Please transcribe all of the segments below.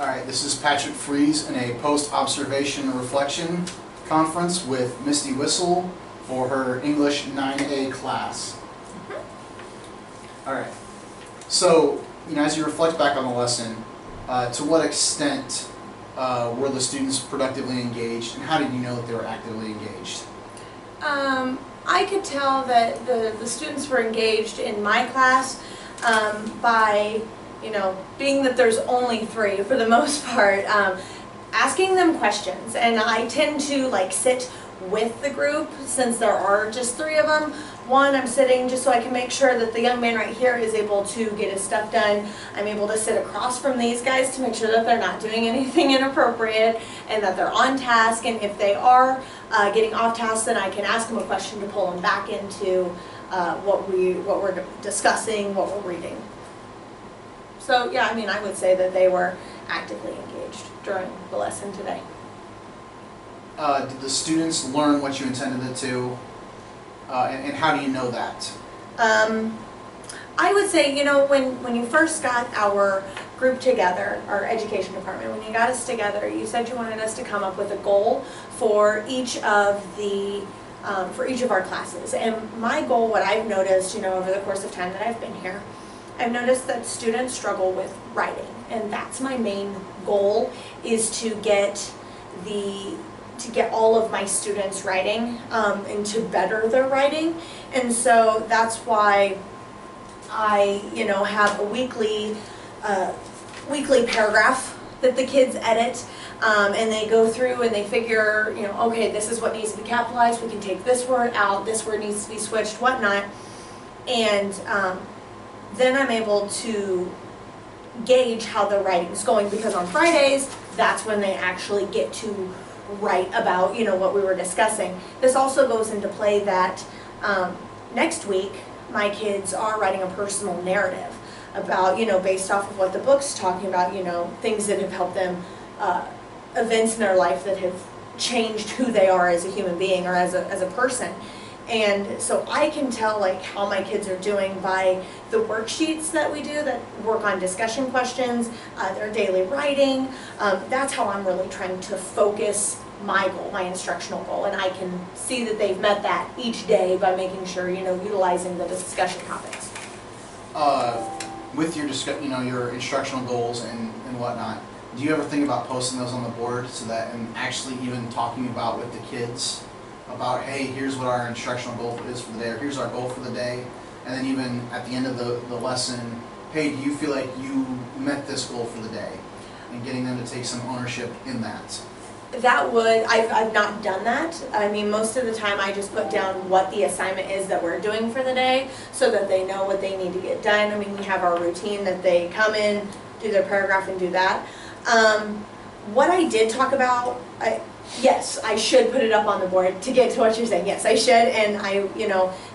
All right, this is Patrick Fries in a post-observation reflection conference with Misty Whistle for her English 9A class. All right, so as you reflect back on the lesson, to what extent were the students productively engaged, and how did you know that they were actively engaged? I could tell that the students were engaged in my class by, being that there's only 3 for the most part, asking them questions. And I tend to sit with the group since there are just 3 of them. One, I'm sitting just so I can make sure that the young man right here is able to get his stuff done. I'm able to sit across from these guys to make sure that they're not doing anything inappropriate and that they're on task. And if they are getting off task, then I can ask them a question to pull them back into what we're discussing, what we're reading. So yeah, I would say that they were actively engaged during the lesson today. Did the students learn what you intended it to? And how do you know that? I would say, when you first got our group together, our education department, when you got us together, you said you wanted us to come up with a goal for each of our classes. And my goal, what I've noticed, over the course of time that I've been here, I've noticed that students struggle with writing, and that's my main goal, is to get all of my students writing and to better their writing. And so that's why I have a weekly paragraph that the kids edit, and they go through and they figure, okay, this is what needs to be capitalized, we can take this word out, this word needs to be switched, whatnot. And then I'm able to gauge how their writing is going, because on Fridays, that's when they actually get to write about, what we were discussing. This also goes into play that next week, my kids are writing a personal narrative about, based off of what the book's talking about, things that have helped them, events in their life that have changed who they are as a human being or as a person. And so I can tell how my kids are doing by the worksheets that we do that work on discussion questions, their daily writing. That's how I'm really trying to focus my goal, my instructional goal, and I can see that they've met that each day by making sure, utilizing the discussion topics. With your your instructional goals and whatnot, do you ever think about posting those on the board so that, and actually even talking about with the kids about, hey, here's what our instructional goal is for the day, or here's our goal for the day, and then even at the end of the lesson, hey, do you feel like you met this goal for the day, and getting them to take some ownership in that? I've not done that. Most of the time I just put down what the assignment is that we're doing for the day so that they know what they need to get done. We have our routine that they come in, do their paragraph, and do that. What I did talk about, yes, I should put it up on the board to get to what you're saying. Yes, I should, and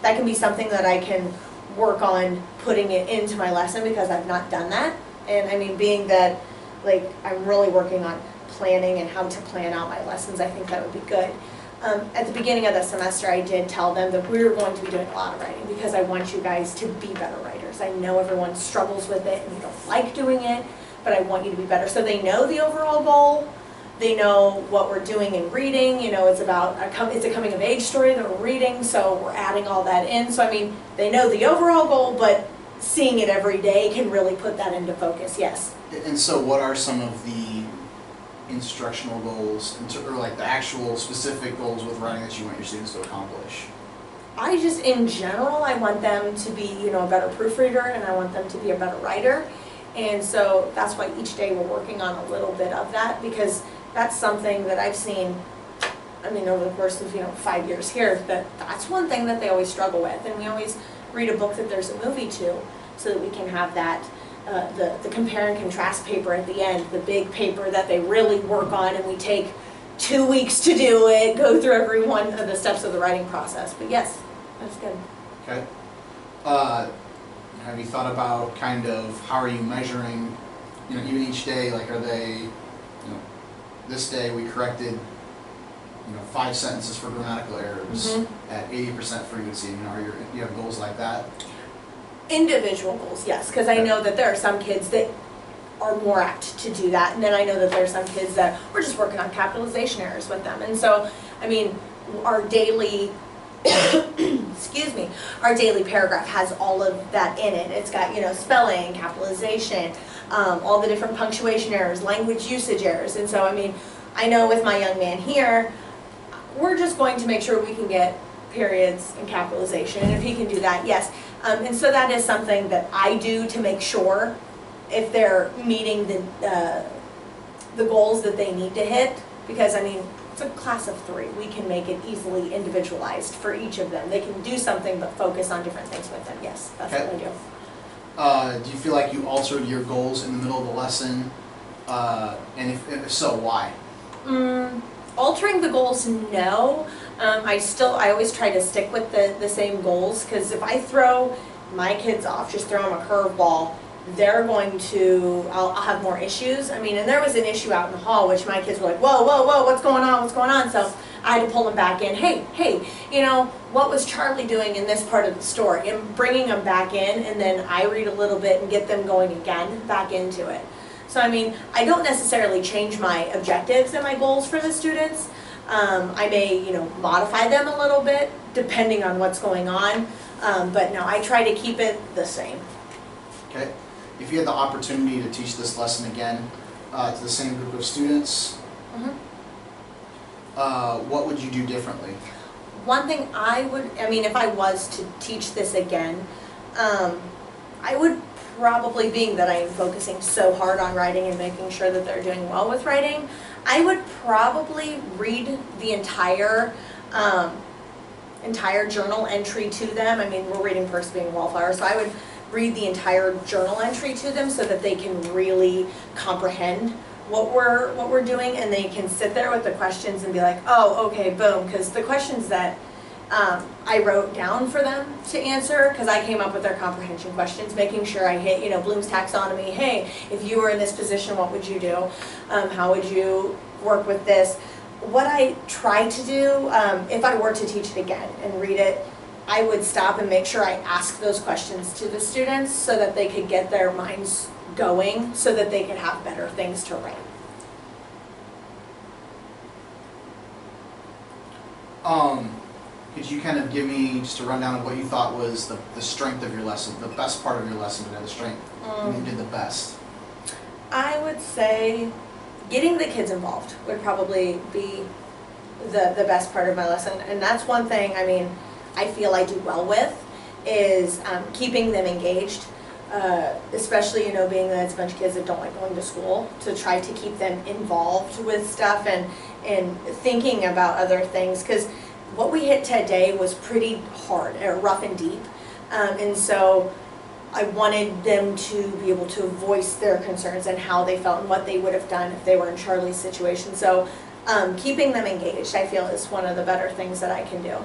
that can be something that I can work on putting it into my lesson, because I've not done that. And being that I'm really working on planning and how to plan out my lessons, I think that would be good. At the beginning of the semester, I did tell them that we were going to be doing a lot of writing, because I want you guys to be better writers. I know everyone struggles with it and you don't like doing it, but I want you to be better. So they know the overall goal. They know what we're doing in reading. It's about it's a coming of age story that we're reading, so we're adding all that in. So they know the overall goal, but seeing it every day can really put that into focus. Yes. And so, what are some of the instructional goals, or the actual specific goals with writing that you want your students to accomplish? In general, I want them to be, a better proofreader, and I want them to be a better writer. And so that's why each day we're working on a little bit of that, because that's something that I've seen, over the course of, 5 years here, that's one thing that they always struggle with. And we always read a book that there's a movie to, so that we can have that, the compare and contrast paper at the end, the big paper that they really work on, and we take 2 weeks to do it, go through every one of the steps of the writing process. But yes, that's good. Okay. Have you thought about kind of how are you measuring, even each day, are they, this day we corrected, 5 sentences for grammatical errors at 80% frequency, you have goals like that? Individual goals, yes, because I know that there are some kids that are more apt to do that. And then I know that there's some kids that we're just working on capitalization errors with them. And so, I mean, our daily, excuse me, our daily paragraph has all of that in it. It's got, you know, spelling, capitalization, all the different punctuation errors, language usage errors. And so, I mean, I know with my young man here, we're just going to make sure we can get periods and capitalization. And if he can do that, yes. And so that is something that I do to make sure if they're meeting the goals that they need to hit. Because, I mean, it's a class of 3. We can make it easily individualized for each of them. They can do something but focus on different things with them. Yes, that's Okay. what I do. Do you feel like you altered your goals in the middle of the lesson? And if so, why? Altering the goals, no. I always try to stick with the same goals, because if I throw my kids off, just throw them a curveball, they're going to, I'll have more issues. I mean, and there was an issue out in the hall, which my kids were like, whoa, whoa, whoa, what's going on, what's going on? So I had to pull them back in. Hey, you know, what was Charlie doing in this part of the story? And bringing them back in, and then I read a little bit and get them going again, back into it. So, I mean, I don't necessarily change my objectives and my goals for the students. I may, you know, modify them a little bit depending on what's going on. But no, I try to keep it the same. Okay. If you had the opportunity to teach this lesson again to the same group of students, what would you do differently? One thing if I was to teach this again, I would probably, being that I am focusing so hard on writing and making sure that they're doing well with writing, I would probably read the entire journal entry to them. I mean, we're reading Perks Being a Wallflower, so I would read the entire journal entry to them so that they can really comprehend what we're doing, and they can sit there with the questions and be like, oh, okay, boom, because the questions that I wrote down for them to answer, because I came up with their comprehension questions, making sure I hit, you know, Bloom's taxonomy. Hey, if you were in this position, what would you do? How would you work with this? What I try to do, if I were to teach it again and read it, I would stop and make sure I ask those questions to the students so that they could get their minds going, so that they could have better things to write. Could you kind of give me just a rundown of what you thought was the strength of your lesson, the best part of your lesson today, the strength, when you did the best? I would say getting the kids involved would probably be the best part of my lesson. And that's one thing, I mean, I feel I do well with, is keeping them engaged. Especially, you know, being that it's a bunch of kids that don't like going to school, to try to keep them involved with stuff and thinking about other things, because what we hit today was pretty hard, rough and deep, and so I wanted them to be able to voice their concerns and how they felt and what they would have done if they were in Charlie's situation. So keeping them engaged, I feel, is one of the better things that I can do,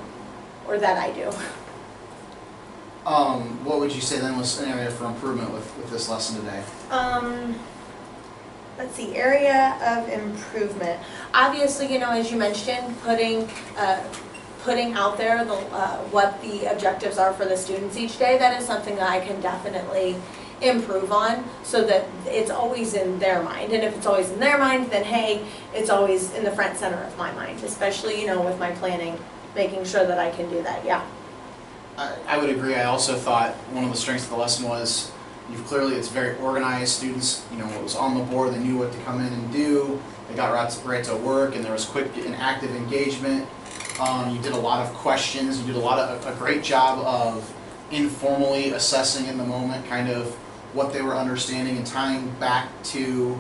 or that I do. What would you say then was an area for improvement with this lesson today? Let's see, area of improvement. Obviously, you know, as you mentioned, putting out there what the objectives are for the students each day, that is something that I can definitely improve on, so that it's always in their mind. And if it's always in their mind, then hey, it's always in the front center of my mind, especially, you know, with my planning, making sure that I can do that, yeah. I would agree. I also thought one of the strengths of the lesson was it's very organized. Students, you know, what was on the board, they knew what to come in and do. They got right to work, and there was quick and active engagement. You did a lot of questions. You did a great job of informally assessing in the moment kind of what they were understanding and tying back to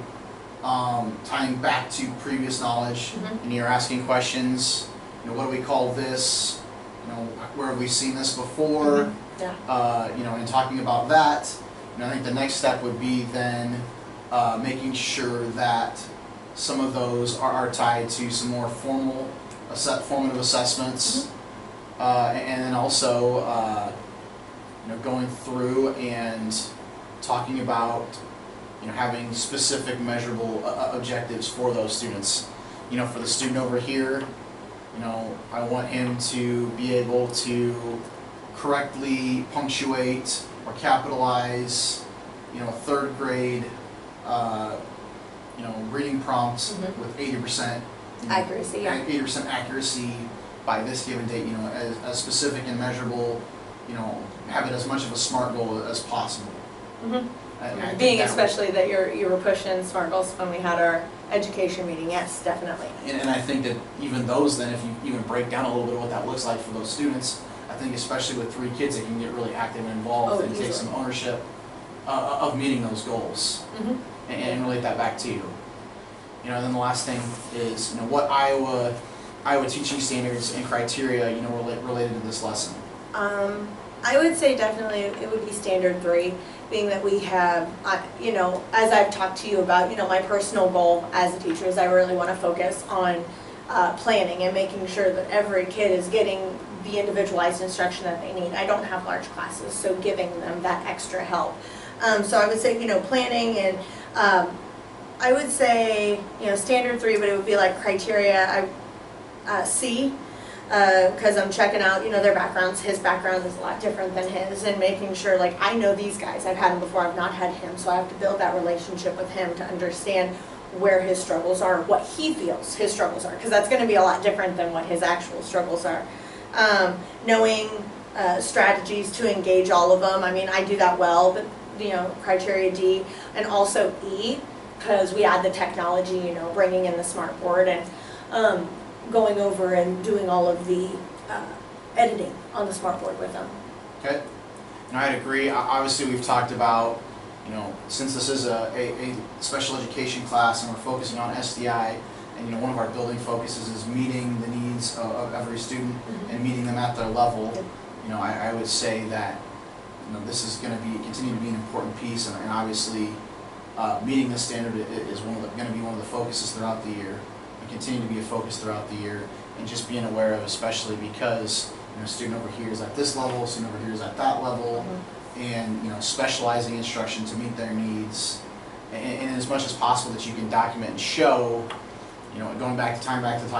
previous knowledge. And you're asking questions. You know, what do we call this? You know, where have we seen this before? Yeah. You know, and talking about that. And I think the next step would be then making sure that some of those are tied to some more formative assessments, and then also you know, going through and talking about, you know, having specific measurable objectives for those students. You know, for the student over here, you know, I want him to be able to correctly punctuate or capitalize, you know, a third grade reading prompts Mhm. with 80% Accuracy, yeah. 80% accuracy by this given date, as specific and measurable, have it as much of a SMART goal as possible. Mhm. I think Being that especially that you were pushing SMART goals when we had our education meeting, yes, definitely. And I think that even those then, if you even break down a little bit of what that looks like for those students, I think especially with 3 kids, they can get really active and involved Oh, and take easily. some ownership of meeting those goals Mhm. and relate that back to you. And then the last thing is, what Iowa teaching standards and criteria, related to this lesson. I would say definitely it would be standard 3, being that we have, as I've talked to you about, my personal goal as a teacher is I really want to focus on planning and making sure that every kid is getting the individualized instruction that they need. I don't have large classes, so giving them that extra help. So I would say, planning and I would say, standard 3, but it would be like criteria C, because I'm checking out, their backgrounds. His background is a lot different than his, and making sure, like, I know these guys. I've had them before. I've not had him, so I have to build that relationship with him to understand where his struggles are, what he feels his struggles are, because that's going to be a lot different than what his actual struggles are. Knowing strategies to engage all of them. I mean, I do that well, but criteria D, and also E, because we add the technology, bringing in the smart board and going over and doing all of the editing on the smart board with them. Okay? And I'd agree. Obviously, we've talked about, since this is a special education class and we're focusing on SDI, and one of our building focuses is meeting the needs of every student and meeting them at their level. I would say that this is going to continue to be an important piece, and obviously meeting the standard is going to be one of the focuses throughout the year, and continue to be a focus throughout the year, and just being aware of, especially because a student over here is at this level, a student over here is at that level, and specializing instruction to meet their needs, and as much as possible that you can document and show. Going back to talking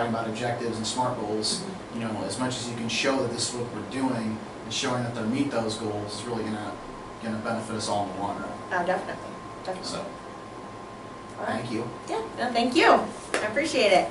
about objectives and SMART goals, as much as you can show that this is what we're doing and showing that they meet those goals is really gonna benefit us all in the long run. Definitely. So, All right. thank you. Yeah, no, thank you. I appreciate it.